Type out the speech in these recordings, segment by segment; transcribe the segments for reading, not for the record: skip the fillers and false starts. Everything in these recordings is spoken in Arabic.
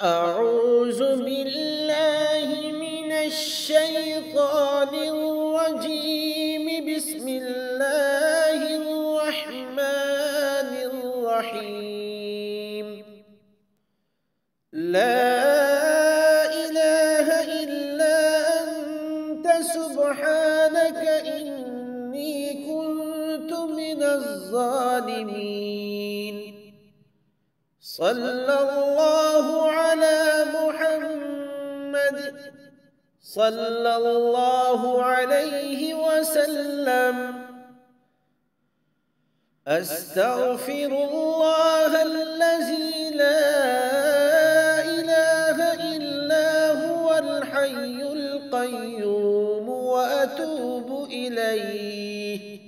أعوذ بالله من الشيطان الرجيم. بسم الله الرحمن الرحيم. لا إله إلا أنت سبحانك إني كنت من الظالمين. صلى الله على محمد صلى الله عليه وسلم. أستغفر الله الذي لا إله إلا هو الحي القيوم وأتوب إليه.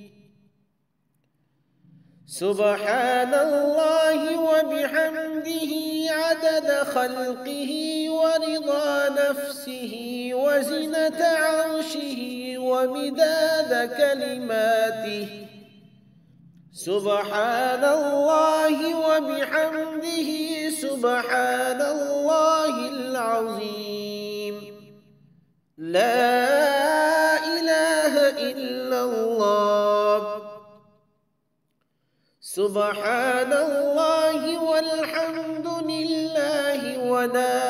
سبحان الله وبحمده عدد خلقه ورضا نفسه وزنة عرشه ومداد كلماته. سبحان الله وبحمده سبحان الله العظيم. لا إله إلا الله. سبحان الله والحمد لله ولا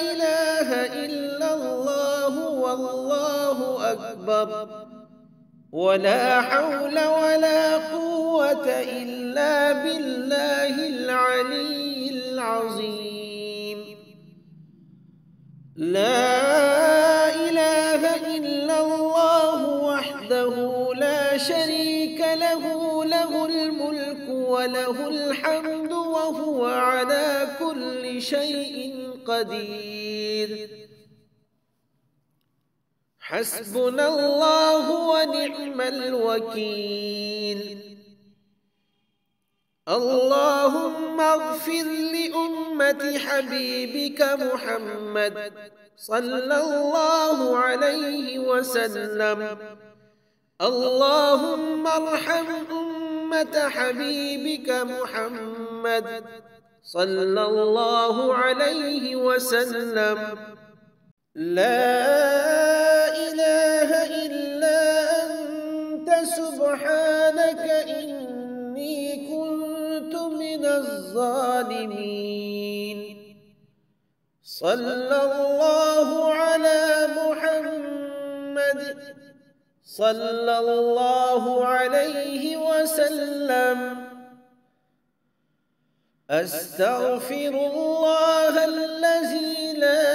إله إلا الله والله أكبر ولا حول ولا قوة إلا بالله العلي العظيم. لا إله إلا الله وحده لا شريك له، له الملك وله الحمد وهو على كل شيء قدير. حسبنا الله ونعم الوكيل. اللهم اغفر لأمة حبيبك محمد صلى الله عليه وسلم. اللهم ارحم أمة حبيبك محمد صلى الله عليه وسلم. لا إله إلا أنت سبحانك إني كنت من الظالمين. صلى الله على محمد صلى الله عليه وسلم. أستغفر الله الذي لا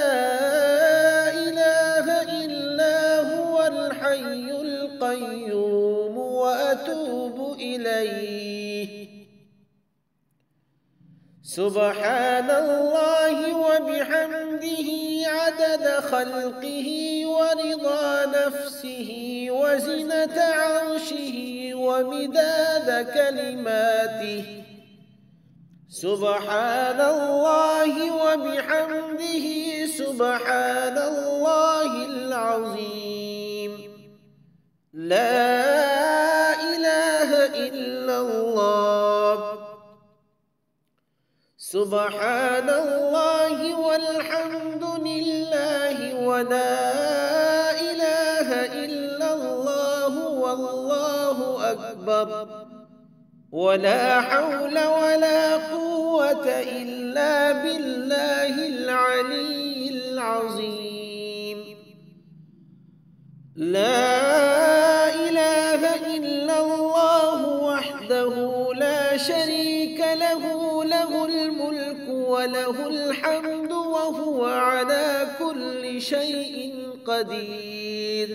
إله إلا هو الحي القيوم وأتوب إليه. سبحان الله وبحمده عدد خلقه ورضا نفسه وزنة عرشه ومداد كلماته. سبحان الله وبحمده سبحان الله العظيم. لا إله إلا الله. سبحان الله والحمد لله ولا إله إلا الله والله أكبر ولا حول ولا قوة إلا بالله العلي العظيم. لا إله إلا الله وحده لا شريك له، له الملك وله الحمد وهو على كل شيء قدير.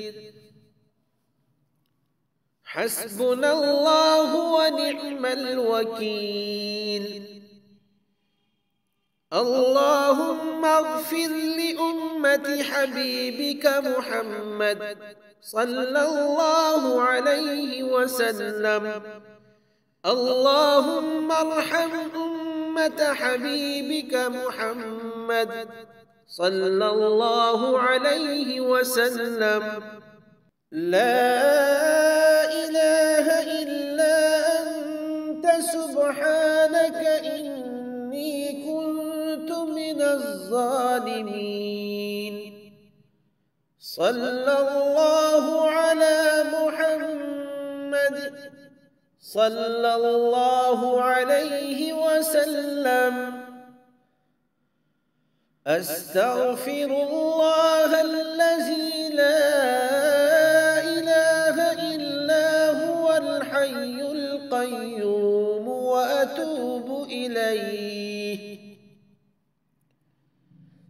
حسبنا الله ونعم الوكيل. اللهم اغفر لأمة حبيبك محمد صلى الله عليه وسلم. اللهم ارحم أمة حبيبك محمد صلى الله عليه وسلم. لا إله إلا أنت سبحانك إني كنت من من الظالمين. صلى الله على محمد صلى الله عليه وسلم. أستغفر الله الذي لا إله إلا هو الحي القيوم وأتوب إليه.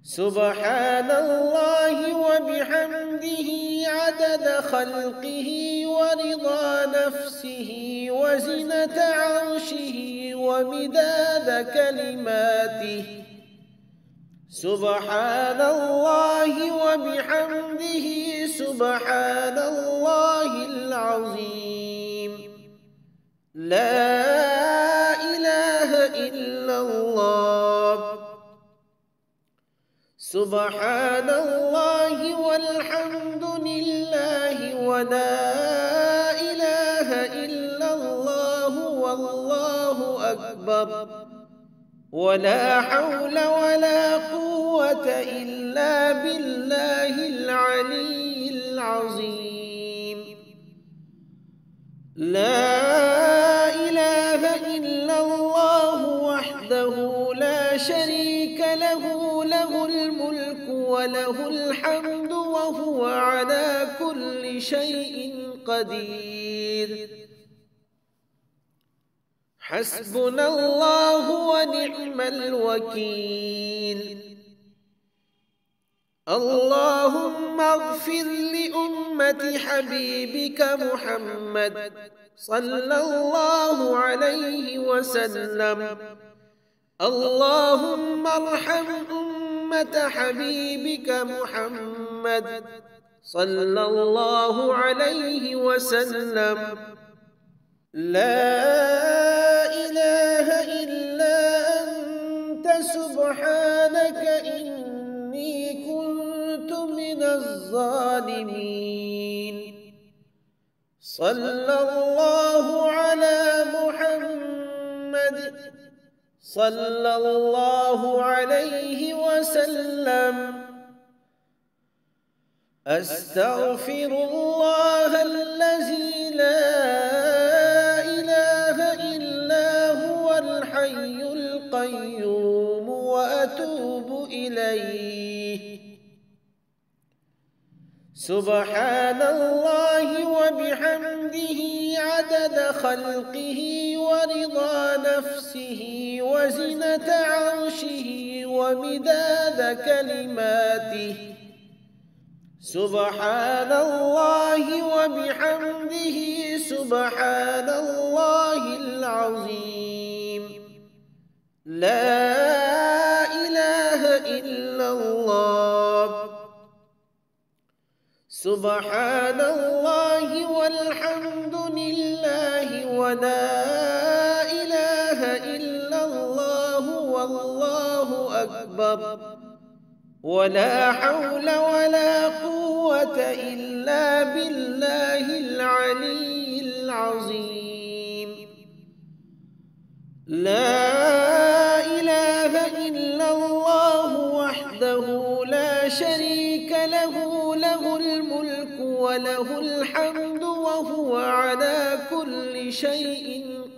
سبحان الله وبحمده عدد خلقه ورضا نفسه وزنة عرشه ومداد كلماته. سبحان الله وبحمده سبحان الله العظيم. لا إله إلا الله. سبحان الله والحمد لله ولا إله إلا الله والله أكبر ولا حول ولا قوة إلا بالله العلي العظيم. لا إله إلا الله وحده لا شريك له، له الملك وله الحمد وهو على كل شيء قدير. حسبنا الله ونعم الوكيل. اللهم اغفر لأمة حبيبك محمد صلى الله عليه وسلم. اللهم ارحم أمة حبيبك محمد صلى الله عليه وسلم. لا إله إلا أنت سبحانك إني كنت من الظالمين. صلى الله على محمد صلى الله عليه وسلم. أستغفر الله الذي لا إله إلا هو الحي القيوم وأتوب إليه. سبحان الله وبحمده عدد خلقه ورضا نفسه وزنة عرشه ومداد كلماته. سبحان الله وبحمده سبحان الله العظيم. لا إله إلا الله. سبحان الله والحمد لله ولا إله إلا الله والله أكبر ولا حول ولا قوة إلا بالله العلي العظيم. لا إله إلا الله وحده لا شريك له، له الملك وله الحمد وهو على كل شيء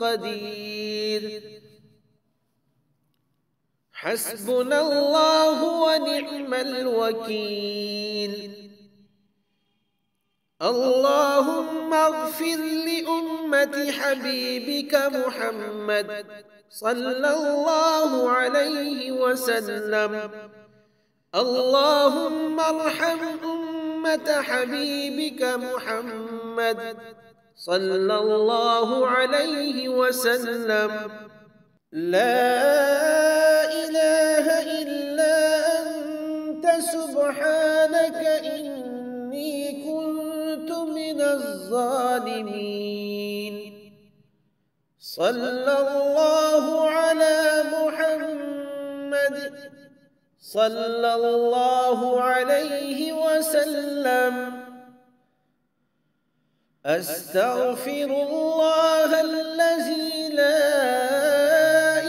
قدير. حسبنا الله ونعم الوكيل. اللهم اغفر لأمة حبيبك محمد صلى الله عليه وسلم. اللهم ارحم أمة حبيبك محمد صلى الله عليه وسلم. لا إله إلا أنت سبحانك إني كنت من الظالمين. صلى الله على محمد صلى الله عليه وسلم. أستغفر الله الذي لا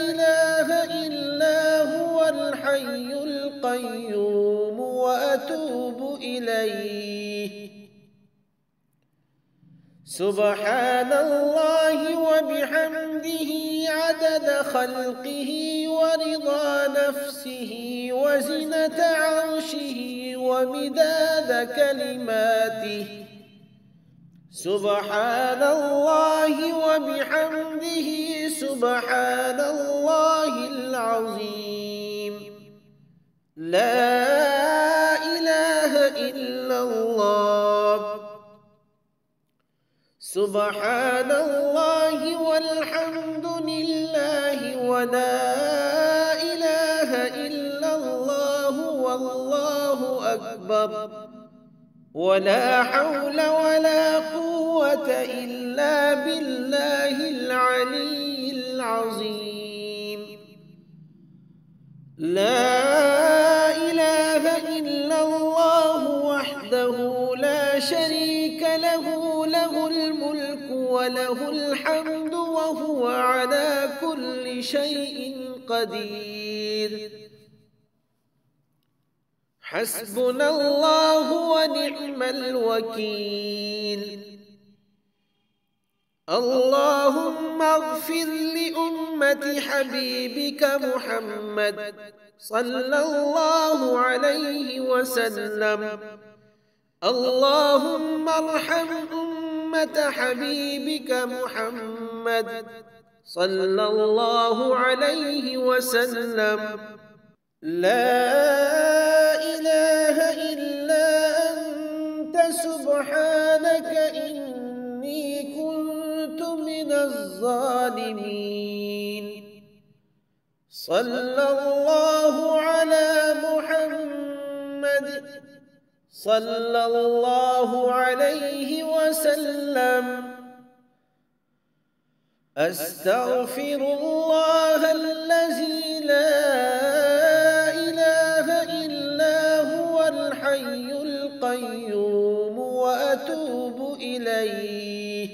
إله إلا هو الحي القيوم وأتوب إليه. سبحان الله وبحمده عدد خلقه ورضا نفسه وزنة عرشه ومداد كلماته. سبحان الله وبحمده سبحان الله العظيم. لا إله إلا الله. سبحان الله والحمد لله ولا إله إلا الله والله أكبر ولا حول ولا قوة إلا بالله العلي العظيم. لا إله إلا الله وحده لا شريك له، له الملك وله الحمد وهو على كل شيء قدير. حسبنا الله ونعم الوكيل. اللهم اغفر لأمة حبيبك محمد صلى الله عليه وسلم. اللهم ارحم أمة حبيبك محمد صلى الله عليه وسلم. لا إله إلا أنت سبحانك إني كنت من الظالمين. صلى الله على محمد صلى الله عليه وسلم. أستغفر الله الذي لا إله إلا هو الحي القيوم وأتوب إليه.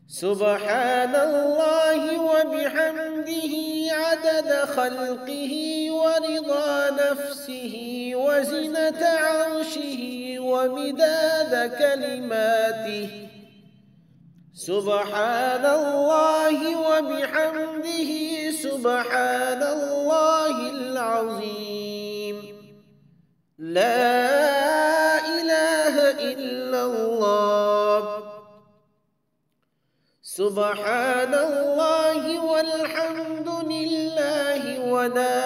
سبحان الله وبحمده عدد خلقه ورضا نفسه وزنة عرشه ومداد كلماته. سبحان الله وبحمده سبحان الله العظيم. لا إله إلا الله. سبحان الله والحمد لله ولا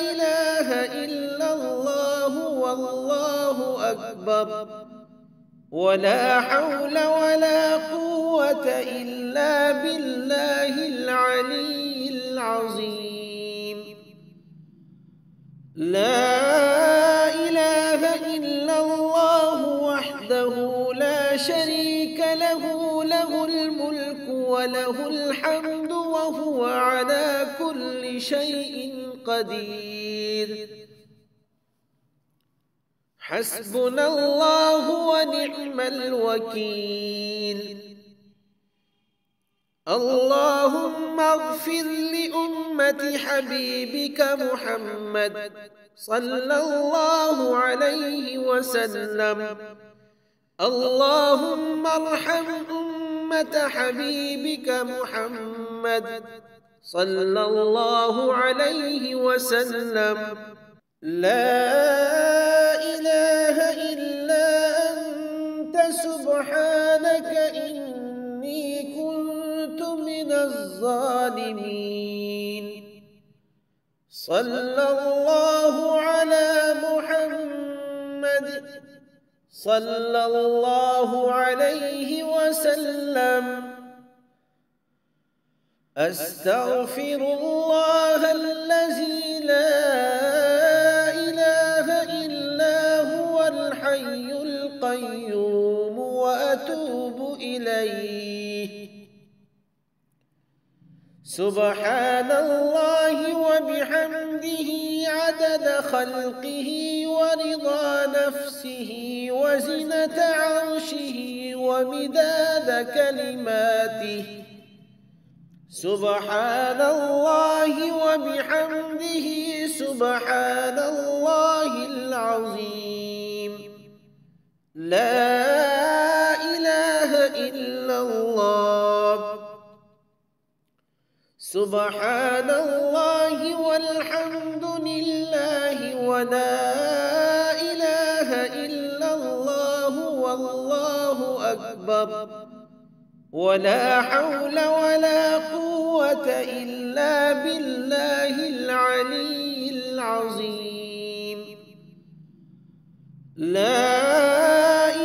إله إلا الله والله أكبر ولا حول ولا قوة إلا بالله العلي العظيم. لا إله إلا الله وحده لا شريك له، له الملك وله الحمد وهو على كل شيء قدير. حسبنا الله ونعم الوكيل. اللهم اغفر لأمة حبيبك محمد صلى الله عليه وسلم. اللهم ارحم أمة حبيبك محمد صلى الله عليه وسلم. لا إله إلا أنت سبحانك إني كنت من الظالمين. صلى الله على محمد صلى الله عليه وسلم. أستغفر الله الذي لا إله إلا هو الحي القيوم وأتوب إليه. سبحان الله وبحمده عدد خلقه ورضا نفسه وزنة عرشه ومداد كلماته. سبحان الله وبحمده سبحان الله العظيم. لا إله إلا الله. سبحان الله والحمد لله ولا إله إلا الله والله أكبر ولا حول ولا قوة إلا بالله العلي العظيم. لا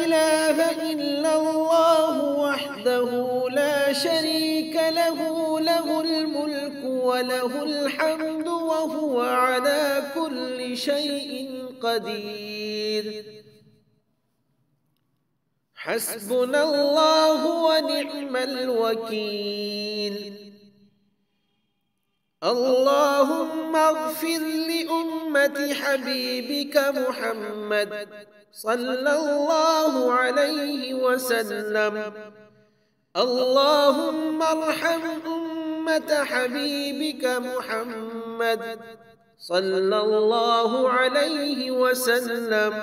إله إلا الله وحده لا شريك له، له الملك وله الحمد وهو على كل شيء قدير. حسبنا الله ونعم الوكيل. اللهم اغفر لأمة حبيبك محمد صلى الله عليه وسلم. اللهم ارحم أمة حبيبك محمد صلى الله عليه وسلم.